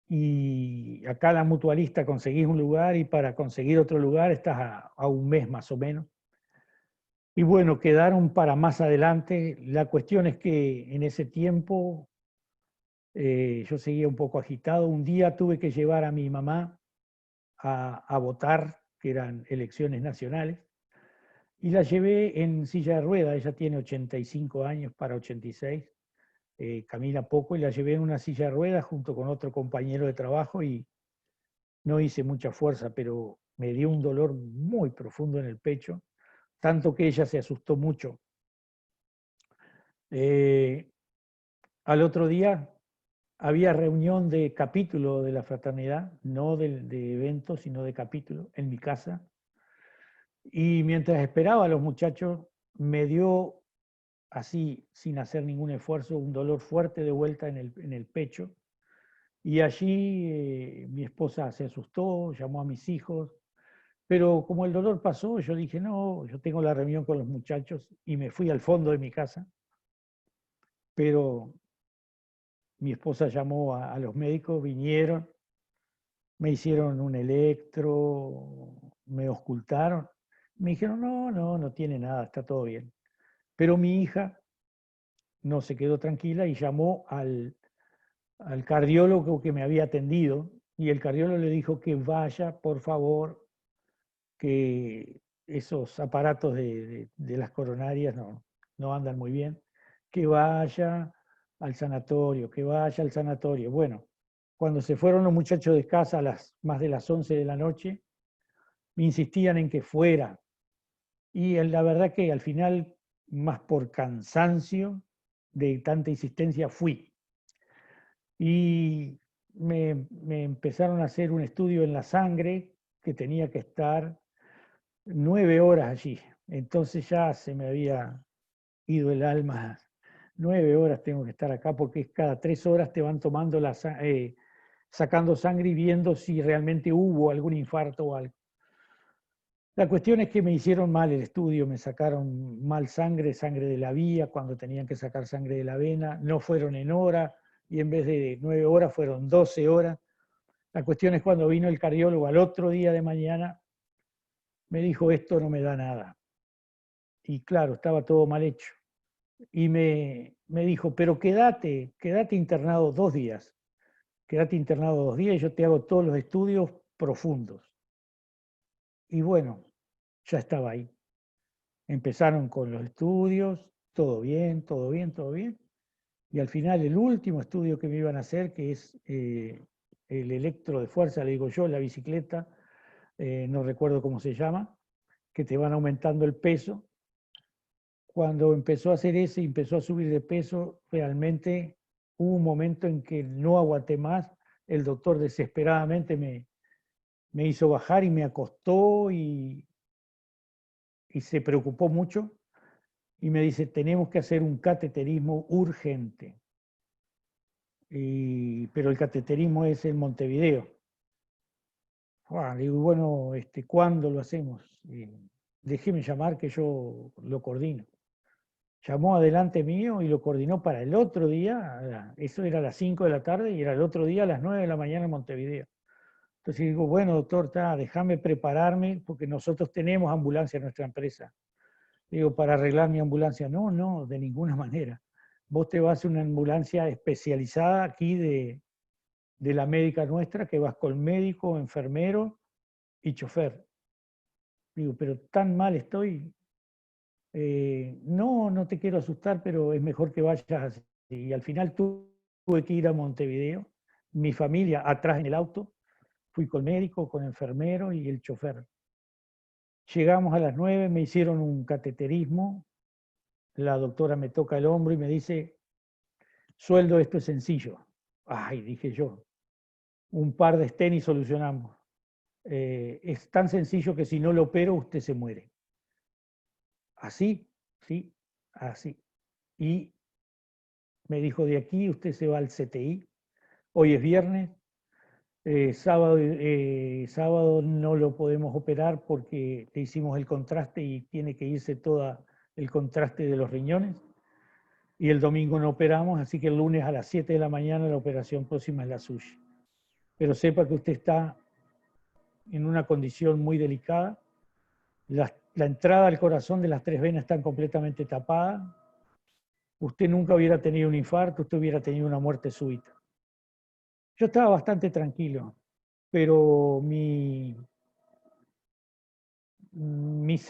y acá la mutualista conseguís un lugar y para conseguir otro lugar estás a un mes más o menos. Y bueno, quedaron para más adelante. La cuestión es que en ese tiempo yo seguía un poco agitado. Un día tuve que llevar a mi mamá a votar, que eran elecciones nacionales, y la llevé en silla de ruedas. Ella tiene 85 años para 86, camina poco, y la llevé en una silla de ruedas junto con otro compañero de trabajo y no hice mucha fuerza, pero me dio un dolor muy profundo en el pecho, tanto que ella se asustó mucho. Al otro día había reunión de capítulo de la fraternidad, no de eventos, sino de capítulo, en mi casa. Y mientras esperaba a los muchachos, me dio, así, sin hacer ningún esfuerzo, un dolor fuerte de vuelta en el pecho. Y allí mi esposa se asustó, llamó a mis hijos. Pero como el dolor pasó, yo dije, no, yo tengo la reunión con los muchachos y me fui al fondo de mi casa. Pero mi esposa llamó a los médicos, vinieron, me hicieron un electro, me auscultaron. Me dijeron, no, no, no tiene nada, está todo bien. Pero mi hija no se quedó tranquila y llamó al cardiólogo que me había atendido y el cardiólogo le dijo que vaya, por favor, que esos aparatos de las coronarias no andan muy bien, que vaya al sanatorio, que vaya al sanatorio. Bueno, cuando se fueron los muchachos de casa a más de las 11 de la noche, me insistían en que fuera. Y la verdad que al final, más por cansancio de tanta insistencia, fui. Y me empezaron a hacer un estudio en la sangre que tenía que estar 9 horas allí. Entonces ya se me había ido el alma. 9 horas tengo que estar acá porque cada 3 horas te van tomando sacando sangre y viendo si realmente hubo algún infarto o algo. La cuestión es que me hicieron mal el estudio, me sacaron mal sangre, sangre de la vía, cuando tenían que sacar sangre de la vena, no fueron en hora y en vez de 9 horas fueron 12 horas. La cuestión es cuando vino el cardiólogo al otro día de mañana, me dijo, esto no me da nada. Y claro, estaba todo mal hecho. Y me dijo, pero quédate internado 2 días. Quédate internado 2 días y yo te hago todos los estudios profundos. Y bueno, ya estaba ahí. Empezaron con los estudios, todo bien, todo bien, todo bien. Y al final el último estudio que me iban a hacer, que es el electro de fuerza, le digo yo, la bicicleta, no recuerdo cómo se llama, que te van aumentando el peso. Cuando empezó a hacer ese y empezó a subir de peso, realmente hubo un momento en que no aguanté más. El doctor desesperadamente me hizo bajar y me acostó y se preocupó mucho y me dice, tenemos que hacer un cateterismo urgente. Pero el cateterismo es en Montevideo. Le digo, bueno, ¿cuándo lo hacemos? Déjeme llamar que yo lo coordino. Llamó adelante mío y lo coordinó para el otro día, eso era a las 5 de la tarde y era el otro día a las 9 de la mañana en Montevideo. Entonces digo, bueno, doctor, déjame prepararme porque nosotros tenemos ambulancia en nuestra empresa. Digo, para arreglar mi ambulancia. No, no, de ninguna manera. Vos te vas a una ambulancia especializada aquí de la médica nuestra, que vas con médico, enfermero y chofer. Digo, pero tan mal estoy. No, no te quiero asustar, pero es mejor que vayas así. Y al final tuve que ir a Montevideo, mi familia atrás en el auto, fui con médico, con enfermero y el chofer. Llegamos a las 9, me hicieron un cateterismo, la doctora me toca el hombro y me dice, Sueldo, esto es sencillo. Ay, dije yo, un par de stén y solucionamos. Es tan sencillo que si no lo opero, usted se muere. Así, sí, así. Y me dijo, de aquí usted se va al CTI, Hoy es viernes, sábado no lo podemos operar porque le hicimos el contraste y tiene que irse todo el contraste de los riñones. Y el domingo no operamos, así que el lunes a las 7 de la mañana la operación próxima es la suya. Pero sepa que usted está en una condición muy delicada. La entrada al corazón de las 3 venas están completamente tapadas. Usted nunca hubiera tenido un infarto, usted hubiera tenido una muerte súbita. Yo estaba bastante tranquilo, pero mis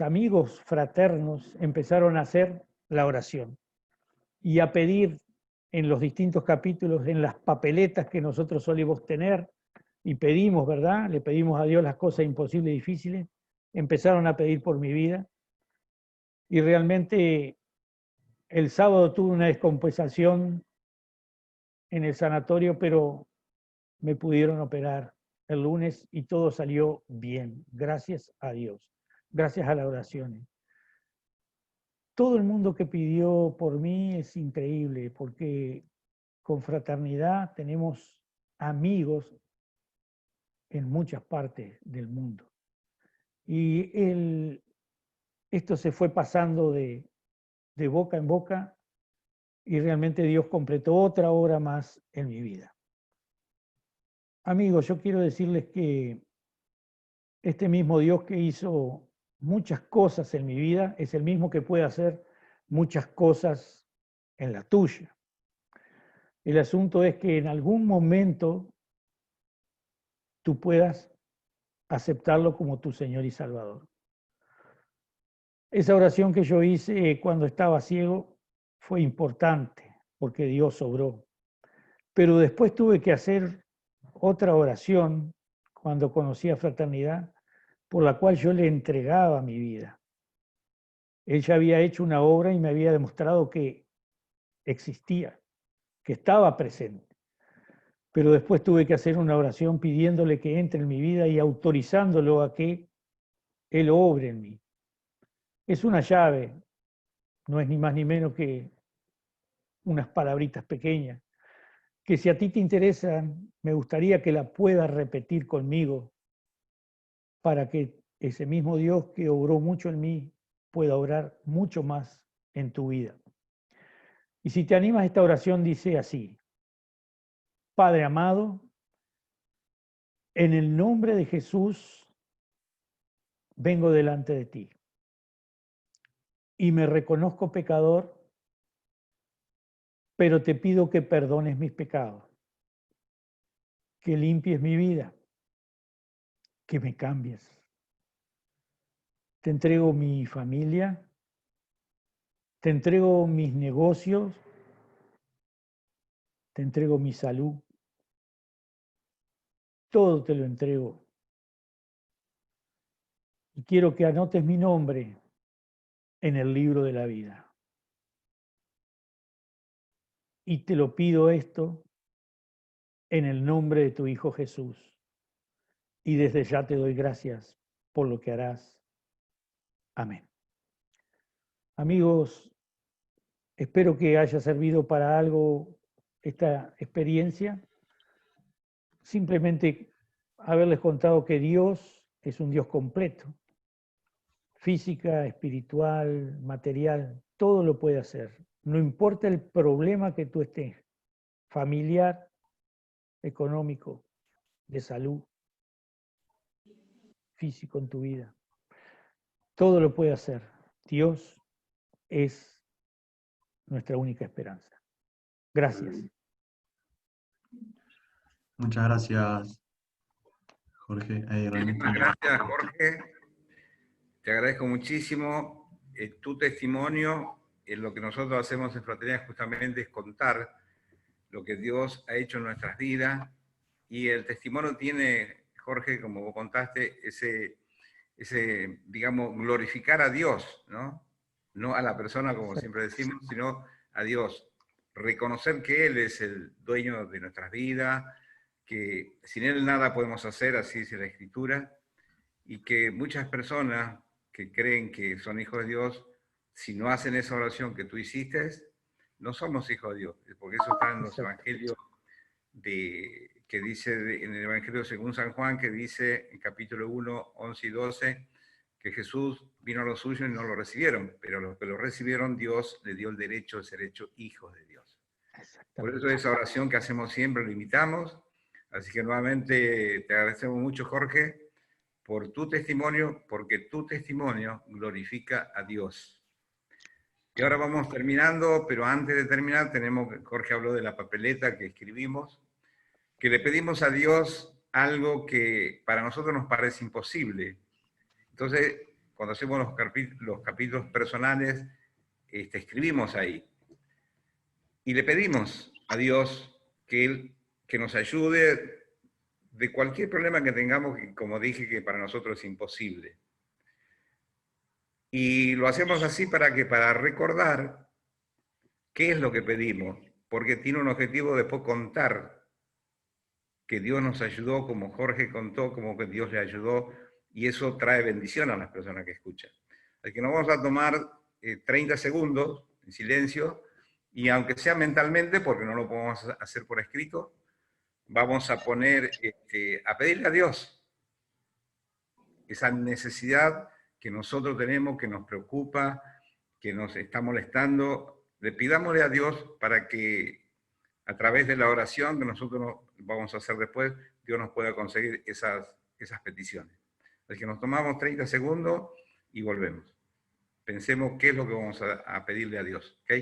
amigos fraternos empezaron a hacer la oración y a pedir en los distintos capítulos, en las papeletas que nosotros solemos tener, y pedimos, ¿verdad? Le pedimos a Dios las cosas imposibles y difíciles, empezaron a pedir por mi vida, y realmente el sábado tuve una descompensación en el sanatorio, pero me pudieron operar el lunes y todo salió bien, gracias a Dios, gracias a las oraciones. Todo el mundo que pidió por mí es increíble, porque con Fraternidad tenemos amigos en muchas partes del mundo. Y esto se fue pasando de boca en boca, y realmente Dios completó otra obra más en mi vida. Amigos, yo quiero decirles que este mismo Dios que hizo muchas cosas en mi vida es el mismo que puede hacer muchas cosas en la tuya. El asunto es que en algún momento tú puedas aceptarlo como tu Señor y Salvador. Esa oración que yo hice cuando estaba ciego fue importante porque Dios obró. Pero después tuve que hacer otra oración cuando conocí a Fraternidad, por la cual yo le entregaba mi vida. Él ya había hecho una obra y me había demostrado que existía, que estaba presente. Pero después tuve que hacer una oración pidiéndole que entre en mi vida y autorizándolo a que Él obre en mí. Es una llave, no es ni más ni menos que unas palabritas pequeñas, que si a ti te interesan, me gustaría que la puedas repetir conmigo para que ese mismo Dios que obró mucho en mí pueda obrar mucho más en tu vida. Y si te animas, esta oración dice así: Padre amado, en el nombre de Jesús vengo delante de ti y me reconozco pecador, pero te pido que perdones mis pecados, que limpies mi vida, que me cambies. Te entrego mi familia, te entrego mis negocios, te entrego mi salud, todo te lo entrego. Y quiero que anotes mi nombre en el libro de la vida. Y te lo pido esto en el nombre de tu Hijo Jesús. Y desde ya te doy gracias por lo que harás. Amén. Amigos, espero que haya servido para algo esta experiencia. Simplemente haberles contado que Dios es un Dios completo. Física, espiritual, material, todo lo puede hacer. No importa el problema que tú estés, familiar, económico, de salud, físico en tu vida. Todo lo puede hacer. Dios es nuestra única esperanza. Gracias. Muchas gracias, Jorge. Muchísimas gracias, Jorge. Te agradezco muchísimo. Tu testimonio, en lo que nosotros hacemos en Fraternidad justamente es contar lo que Dios ha hecho en nuestras vidas, y el testimonio tiene, Jorge, como vos contaste, ese digamos, glorificar a Dios, ¿no? No a la persona, como siempre decimos, sino a Dios. Reconocer que Él es el dueño de nuestras vidas, que sin Él nada podemos hacer, así dice la Escritura, y que muchas personas que creen que son hijos de Dios, si no hacen esa oración que tú hiciste, no somos hijos de Dios, porque eso está en los evangelios que dice en el Evangelio según San Juan, que dice en capítulo 1, 11 y 12, que Jesús vino a los suyos y no lo recibieron, pero a los que lo recibieron Dios le dio el derecho de ser hechos hijos de Dios. Por eso esa oración que hacemos siempre lo imitamos. Así que nuevamente te agradecemos mucho, Jorge, por tu testimonio, porque tu testimonio glorifica a Dios. Y ahora vamos terminando, pero antes de terminar Jorge habló de la papeleta que escribimos, que le pedimos a Dios algo que para nosotros nos parece imposible. Entonces, cuando hacemos los capítulos personales, escribimos ahí. Y le pedimos a Dios que nos ayude de cualquier problema que tengamos, que como dije, que para nosotros es imposible. Y lo hacemos así para recordar qué es lo que pedimos, porque tiene un objetivo después contar que Dios nos ayudó, como Jorge contó, como que Dios le ayudó, y eso trae bendición a las personas que escuchan. Así que nos vamos a tomar 30 segundos en silencio, y aunque sea mentalmente, porque no lo podemos hacer por escrito, vamos a a pedirle a Dios esa necesidad que nosotros tenemos, que nos preocupa, que nos está molestando. Le pidámosle a Dios para que a través de la oración que nosotros vamos a hacer después, Dios nos pueda conseguir esas peticiones. Así que nos tomamos 30 segundos y volvemos. Pensemos qué es lo que vamos a pedirle a Dios. ¿Ok?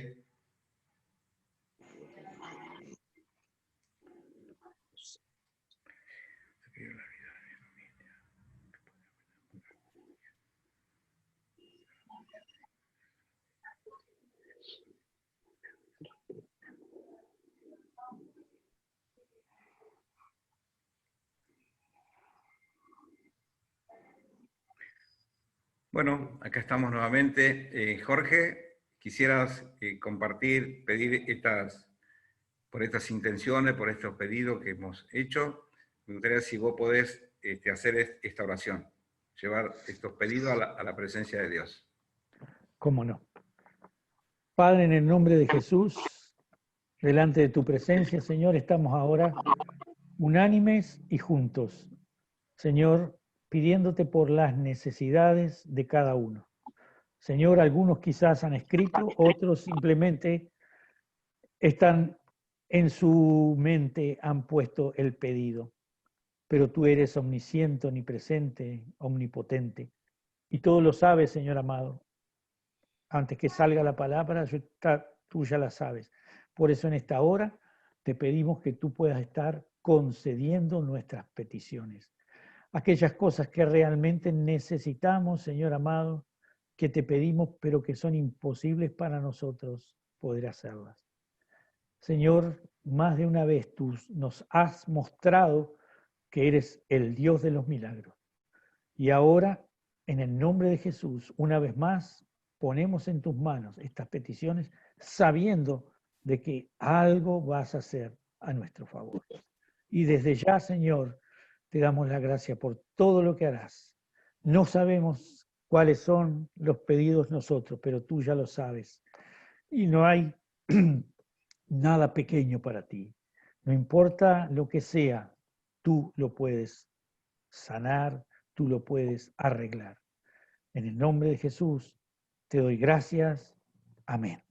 Bueno, acá estamos nuevamente. Jorge, ¿quisieras compartir, pedir por estas intenciones, por estos pedidos que hemos hecho? Me gustaría si vos podés hacer esta oración, llevar estos pedidos a la presencia de Dios. ¿Cómo no? Padre, en el nombre de Jesús, delante de tu presencia, Señor, estamos ahora unánimes y juntos. Señor, pidiéndote por las necesidades de cada uno. Señor, algunos quizás han escrito, otros simplemente están en su mente, han puesto el pedido. Pero tú eres omnisciente, omnipresente, omnipotente. Y todo lo sabes, Señor amado. Antes que salga la palabra, tú ya la sabes. Por eso en esta hora te pedimos que tú puedas estar concediendo nuestras peticiones. Aquellas cosas que realmente necesitamos, Señor amado, que te pedimos, pero que son imposibles para nosotros poder hacerlas. Señor, más de una vez tú nos has mostrado que eres el Dios de los milagros. Y ahora, en el nombre de Jesús, una vez más, ponemos en tus manos estas peticiones, sabiendo de que algo vas a hacer a nuestro favor. Y desde ya, Señor, te damos la gracia por todo lo que harás. No sabemos cuáles son los pedidos nosotros, pero tú ya lo sabes. Y no hay nada pequeño para ti. No importa lo que sea, tú lo puedes sanar, tú lo puedes arreglar. En el nombre de Jesús, te doy gracias. Amén.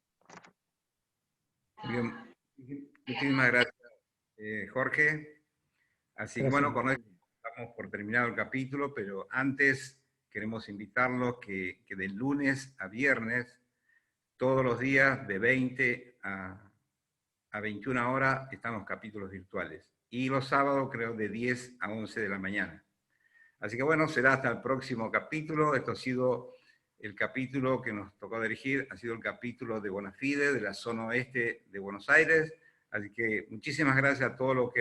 Bien. Muchísimas gracias, Jorge. Así que bueno, con esto estamos por terminar el capítulo, pero antes queremos invitarlos que de lunes a viernes, todos los días de 20 a 21 horas están los capítulos virtuales. Y los sábados creo de 10 a 11 de la mañana. Así que bueno, será hasta el próximo capítulo. Esto ha sido el capítulo que nos tocó dirigir, ha sido el capítulo de Bonafide, de la zona oeste de Buenos Aires. Así que muchísimas gracias a todos los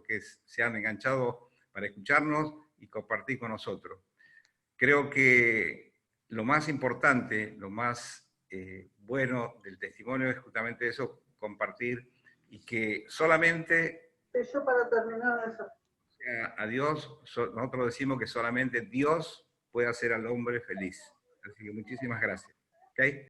que se han enganchado para escucharnos y compartir con nosotros. Creo que lo más importante, lo más bueno del testimonio es justamente eso, compartir, y que solamente... Eso para terminar eso. A Dios, nosotros decimos que solamente Dios puede hacer al hombre feliz. Así que muchísimas gracias. ¿Okay?